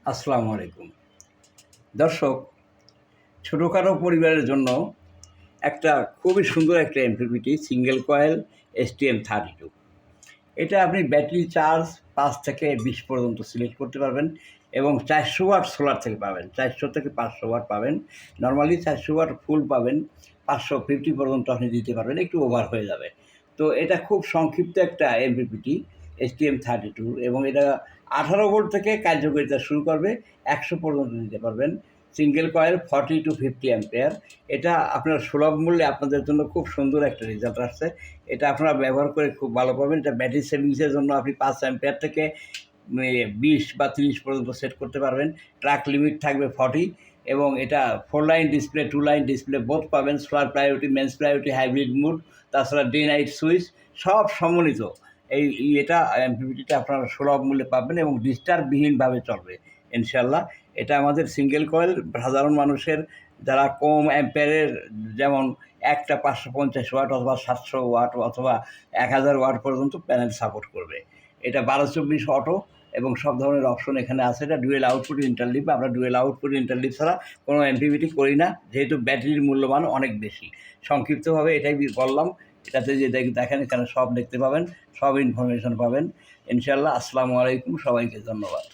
আসসালামু আলাইকুম দর্শক, ছোটোখাটো পরিবারের জন্য একটা খুবই সুন্দর একটা এমপিপিটি সিঙ্গেল কয়েল STM32। এটা আপনি ব্যাটারি চার্জ 5 থেকে 20 পর্যন্ত সিলেক্ট করতে পারবেন এবং 400 ওয়াট সোলার থেকে পাবেন। 400 থেকে 500 ওয়াট পাবেন। নরমালি 400 ওয়াট ফুল পাবেন, 550 পর্যন্ত আপনি দিতে পারবেন, একটু ওভার হয়ে যাবে। তো এটা খুব সংক্ষিপ্ত একটা এমপিপিটি STM32 এবং এটা 18 ভোল্ট থেকে কার্যকারিতা শুরু করবে, 100 পর্যন্ত দিতে পারবেন। Single coil 40 to 50 ampere. এটা আপনার সুলভ মূল্যে আপনাদের জন্য খুব সুন্দর একটা রেজাল্ট আসছে। এটা আপনারা ব্যবহার করে খুব ভালো পাবেন। এটা ব্যাটারি সেভিংসের জন্য আপনি 5 অ্যাম্পিয়ার থেকে 20 বা 30 পর্যন্ত সেট করতে পারবেন। ট্রাক লিমিট থাকবে 40 এবং এটা 4 line display, 2 line display both পাবেন। Solar priority, mains priority, hybrid mode, তাছাড়া ডে নাইট সুইচ সব সম্মিলিত। এটা এমপিপিটিটা আপনারা সুলভ মূল্যে পাবেন এবং ডিস্টার্ববিহীনভাবে চলবে ইনশাল্লাহ। এটা আমাদের সিঙ্গেল কয়েল সাধারণ মানুষের যারা কম অ্যাম্পিয়ারের, যেমন একটা 550 ওয়াট অথবা 700 ওয়াট অথবা 1000 ওয়াট পর্যন্ত প্যানেল সাপোর্ট করবে। এটা 12-24 অটো এবং সব ধরনের অপশন এখানে আছে। এটা ডুয়েল আউটপুট ইন্টারলিপ। আমরা ডুয়েল আউটপুট ইন্টারলিপ ছাড়া কোনো এমপিপিটি করি না, যেহেতু ব্যাটারির মূল্যমান অনেক বেশি। সংক্ষিপ্তভাবে এটাই বললাম। এটাতে যে দেখেন, এখানে সব দেখতে পাবেন, সব ইনফরমেশন পাবেন ইনশাল্লাহ। আসসালামু আলাইকুম, সবাইকে ধন্যবাদ।